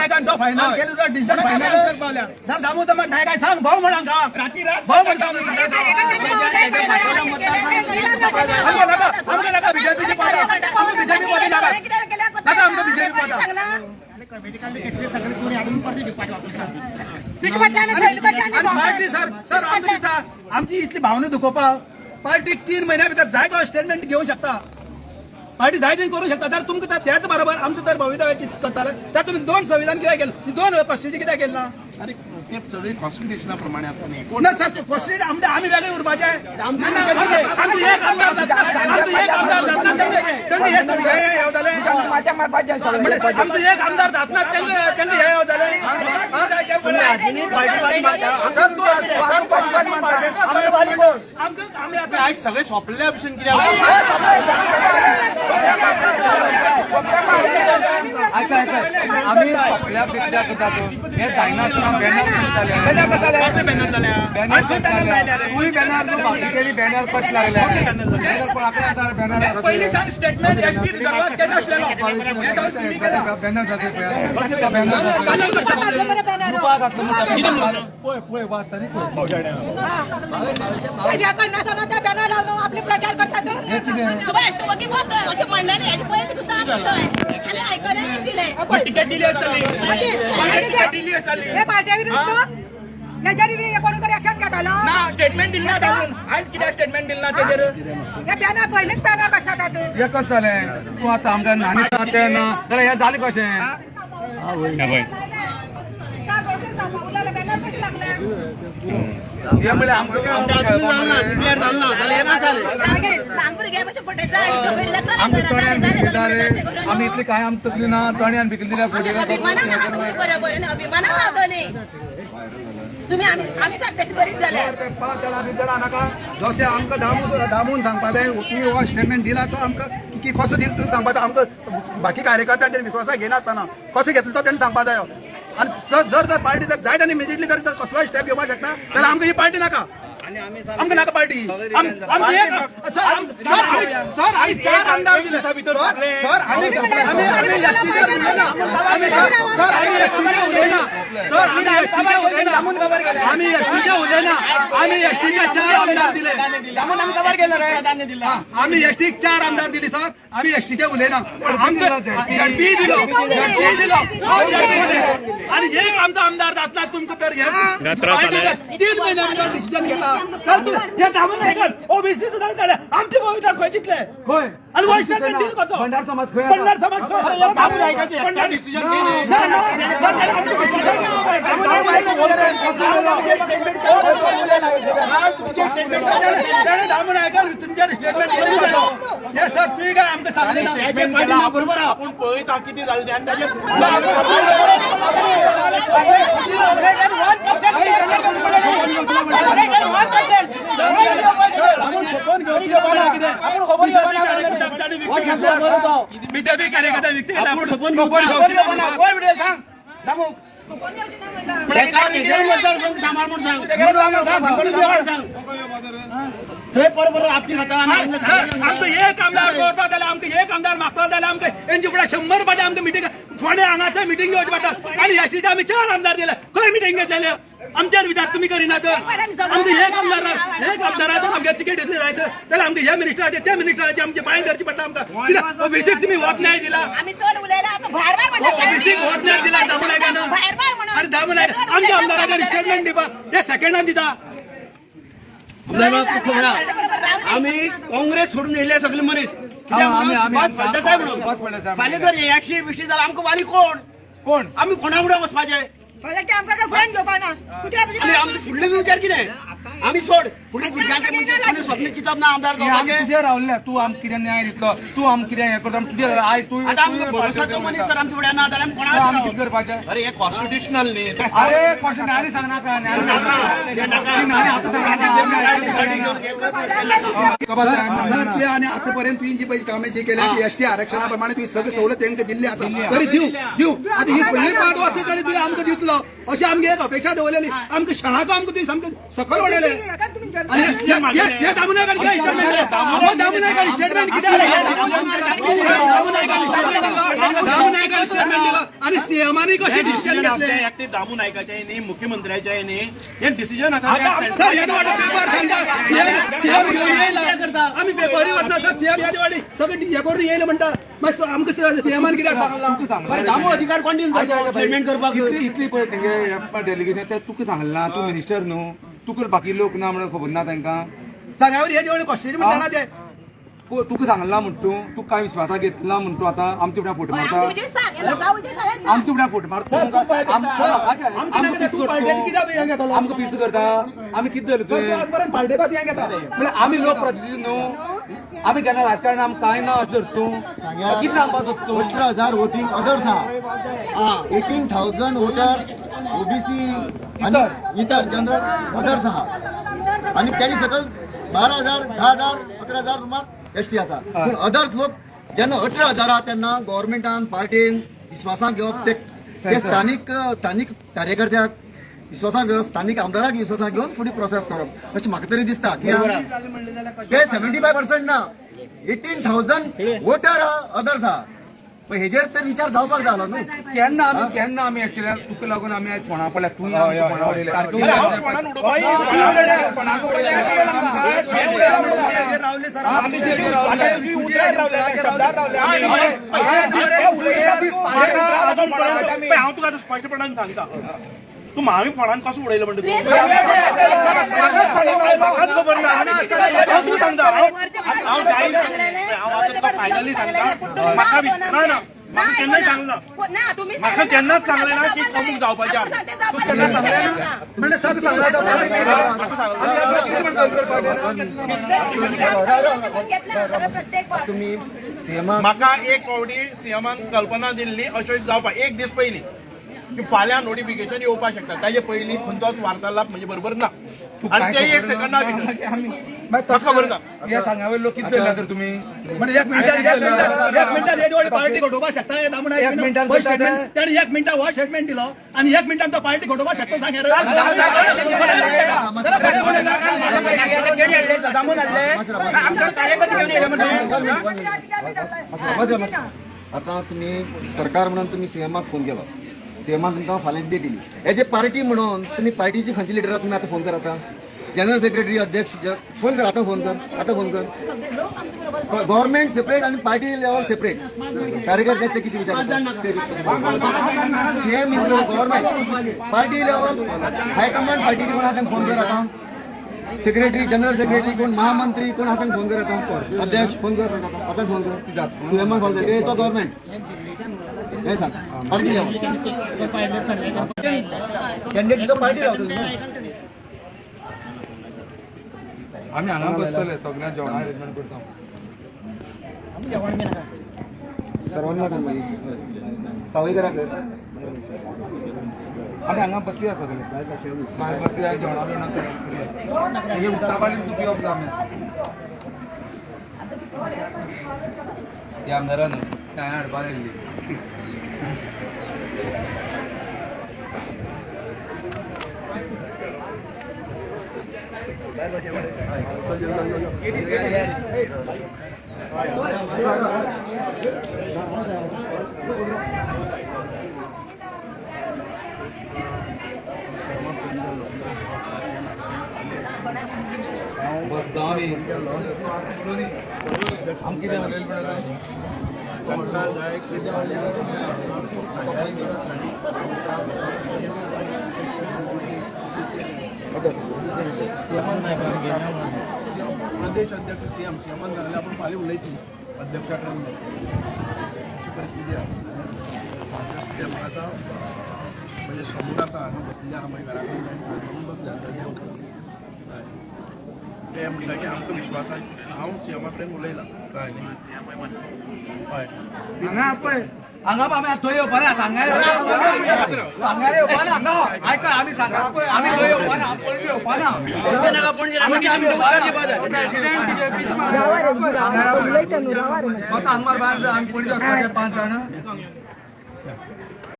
नाही का तो फायनल केलं तर डिजिटल फायनल जर दामू तर मग नाही काय सांग भाऊ म्हणा का भाऊ म्हणता आमच्या नका बीजेपीची पाठा आमचं बीजेपी पाठी नका आमचं बीजेपी पाठा आमची इथली भावना दुखोवपा पार्टी 3 महिन्या भितर जाय तो स्टेटमेंट घेऊ शकता पार्टी जाय करू शकता तर तुमकां त्याच बरोबर आमचं तर भवितव्याची करताले तर तुम्ही 2 संविधान कित्याक केलं 2 कॉन्स्टिट्यूशन कित्याक केलं ना अरे ते सगळे कॉन्स्टिट्यूशना प्रमाणे ना सर कॉन्स्टिट्यूशन आम्ही वेगळे उरपाचे आमचे एक आमदार त्यांनी हे येवताले आमचे एक आमदार जातना त्यांनी हे येवताले आज सगळे सोपलेल्या ऑप्शन किती आम्ही सोपल्या पिकल्या करतात हे जायना बॅनर कशें लागले पण आपल्या बॅनर पहिली सांग स्टेटमेंट एसपी दरवाज केलं असलेलं आपले प्रचार करतात तिकीट दिली कोणीतरी ऍक्शन घेतालो स्टेटमेंट दिली ना आज किती स्टेटमेंट दिली ना त्याचेर हे बॅनर पहिलेच बॅनर बसतात हे कसं जालें तूं आतां आमकां न्हाणी ते ना जाल्यार हें जालें कशें हे म्हळ्यार आमी इतली काय आमकां तकली ना तण्यान भिकली दिल्या तुम्ही आम्ही सांगताची बरीच जाल्यार नाका जशें आमकां दामून सांगपा जाय तुमी हो स्टेटमेंट दिला तो आमकां की कसो दिला तुमी सांगपा जाय आमकां बाकी कार्यकर्त्यां तेणी विश्वासाक घेनासतना कसो घेतलो तो तेणी सांगपा जाय आणि जर पार्टी जर जाय आनी इमिजिएटली जर कसलोय स्टेप घेवपाक शकता जाल्यार आमकां ही पार्टी नाका आमकां नाका पार्टी सर आमी 4 आमदार दिले सर आमी एसटीचे उलयना सर आमी एसटीचे उलयना सर आमी एसटीचे उलयना आमी एसटीचे 4 आमदार दिले आमी एसटीक 4 आमदार दिली सर आमी एसटीचे उलयना पण आमकां झडपी दिलो आणि एक आमचा आमदार जातला तुमकां तर 3 महिन्यांनी डिसिजन घेता ओबीसी सुद्धा आमची भूमिका खंय जितले खंय आणि वैश्विक कसो भंडार समाज खंय भंडार समाज तुमच्या स्टेटमेंट हे सर तुम्ही काय आमकां सांगले ना बरोबर आपण पळयता किती जालें बीजेपी कार्यकर्ता विकते आमचं एक आमदार करता जाल्यार आमकां एक आमदार मागता जाल्यार आमकां तेंचे फुडें 100 फाटी आमकां मिटींग फोंड्या हांगा मिटींग घेवची पडटा आणि याची आमी 4 आमदार दिले खंय मिटींग घेतलेले आमच्या विचार तुम्ही करिनात आमचं एक आमदाराचो आमच्या तिकेट घेतली जायत जाल्यार आमकां ह्या मिनिस्टराचे त्या मिनिस्टराचे आमचे पांय धरची पडटा आमकां ओबीसीक तुम्ही वोट न्याय दिला ओबीसीक वोट न्याय दिला दामूनायकान आनी दामूनायक आमच्या आमदाराचेर स्टेटमेंट दिवपाक हे सेकंडान दिता आम्ही काँग्रेस सोडून येयले सगळे मनीस फाल्यां जर 120 जाल्यार आमकां वाली कोण आमी कोणा फुडें वचपाचें आमकां फ्रेंड घेवपा ना आनी आमचो फुडले विचार कितें आमी सोड फुडे भुरग्यांचे म्हणजे स्वप्न चिंतप ना आमदार तुझे रावल्ले तूं आमकां कितें न्याय दितलो तूं आमकां कितें हें करता तुझे आयज तूं आतां आमकां भरोसाचो मनीस जर आमचे फुड्यान ना जाल्यार आमी कोणाक आमी कितें करपाचें अरे हे कॉन्स्टिट्युशनल न्ही अरे क्वेश्चन न्यायालय सांगनाका सर ते आणि आतापर्यंत तुझी जी पळय कामे जी केल्या एसटी आरक्षणाप्रमाणे तुझी सगळी सवलत तांकां दिल्ली आसा तरी दिव आता ही पयली 5 वर्सां तरी तुवें आमकां दितलो अशी आमची एक अपेक्षा दवरलेली आमकां शाळाको आमकां तुवें सामकें सकयल उडयले आणि हे दामोनायकान कितें स्टेटमेंट कितें दामोनायकान स्टेटमेंट दिलो आणि सीएमानी कशें डिसिजन घेतलें एकटे दामू नायकाचे न्ही मुख्यमंत्र्याचे न्ही हे डिसिजन आसा सर येदो वाटो पेपर सांगता सीएम घेवन येयला आमी पेपरी वतना सर सीएम येदो वाटी सगळे हे करून येयले म्हणटा मागीर आमकां सीएमान कित्याक सांगला दामू अधिकार कोण दिलो पेमेंट करपाक इतली पळय तेंगे डेलिगेशन ते तुका सांगला तूं मिनिस्टर न्हू तुका बाकी लोक ना म्हणून खबर ना तांकां सांगावर हे जेवढे क्वेश्चन म्हणटा ते तुका सांगला म्हणटू तू काय विश्वासा घेतला म्हणटू आता आमच्या फुड्या फोट मारता आमच्या फुड्या फोट मारता आमकां पीस करता आमी कितें धरले तुवें म्हळ्यार आमी लोक प्रतिनिधी न्हू आमी केन्ना राजकारण आमकां कांय ना अशें धरतू कितें सांगपाक सोदतू 18,000 वोटिंग अदर्स आहा 18,000 वोटर्स ओबीसी आणि इतर जनरल अदर्स आहा आणि त्याची सकल 12,000 10,000 11,000 सुमार एसटी आसा पूण अदर्स लोक जेन्ना 18,000 आहा तेन्ना गव्हर्मेंटान पार्टीन विश्वासाक घेवप ते स्थानीक कार्यकर्त्याक विश्वासाक घेवप स्थानीक आमदाराक विश्वासाक घेवन फुडें प्रोसेस करप अशें म्हाका तरी दिसता कित्याक ते 75% ना 18,000 वोटर अदर्स आहा पण हेजेर तर विचार जावपाक जालो न्हू केन्ना आमी एक्चुअली तुका लागून आमी आयज फोंडा पडल्यात तुवें फोंडा उडयले हांव तुका स्पश्टपणान सांगता तू म्हावी फोंडान कसो उडयलो म्हणटा खबर ना तू सांगता हांव फायनली सांगता म्हाका ना म्हाका केन्नाय सांगला म्हाका केन्नाच सांगलें ना की अमूक जावपाचें म्हणजे सर सांगला तुम्ही सीएमा म्हाका एक फावटी सीएमान कल्पना दिल्ली अशें जावपाक एक दीस पयलीं की फाल्यां नोटिफिकेशन येवपाक शकता ताजे पयलीं खंयचोच वार्तालाप म्हणजे बरोबर ना आणि ते एक सेकंडा भितर म्हाका खबर ना हे सांगावे लोक कितें धरला तर तुमी म्हणजे एक मिनिटान हे पार्टी घडोवपाक शकता हे दामोनायकान त्याने एक मिनिटा हो स्टेटमेंट दिलो आणि एक मिनिटान तो पार्टी घडोवपाक शकता सांगेर आता तुम्ही सरकार म्हणून तुम्ही सीएमाक फोन केलो सीएमान तुमकां फाल्यां डेट दिली एज ए पार्टी म्हणून तुम्ही पार्टीची खंयची लिडराक तुम्ही आता फोन कर आता जनरल सेक्रेटरी अध्यक्ष फोन कर आता फोन कर गव्हर्नमेंट सेपरेट आणि पार्टी लेवल सेपरेट कार्यकर्ते ते किती विचार CM is government party level high command पार्टीची कोण हातान फोन कर आता सेक्रेटरी जनरल सेक्रेटरी कोण महामंत्री कोण हातान फोन कर आता अध्यक्ष फोन कर आता फोन कर सीएम फोन कर तो गव्हर्नमेंट हे सांग पार्टी लेवल कॅन्डिडेट तो पार्टी रावतलो आमी हांगा बसतले सगळ्यांक जेवणा अरेंजमेंट करता सर्वांना कर मागीर सावयकरा कर आमी हांगा बसया सगळे भायर बसया जेवणा बिवणा हे उठता पाणी चुकी ऑफ आमी या आमदारान काय हाडपाक येयल्ली बस आमी कितें उलयलें प्रदेश अध्यक्ष सीएमान जाल्यार आपण फाल्यां उलयतली अध्यक्षा कडेन अशी परिस्थिती आसा म्हाका म्हणजे समोर आसा हांगा बसलेले आहा मागीर घरा कडेन बसले ते म्हणटा की आमकां विश्वासान हांव सीएमा कडेन उलयलां कळ्ळें न्ही हय हांगा पळय हांगा आमी थंय येवपा ना सांगार येवपा ना आयका आमी सांगा आमी थंय येवपा ना पणजे येवपा ना स्वता हांगा भायर आमी पणजे वचपाचे 5 जाण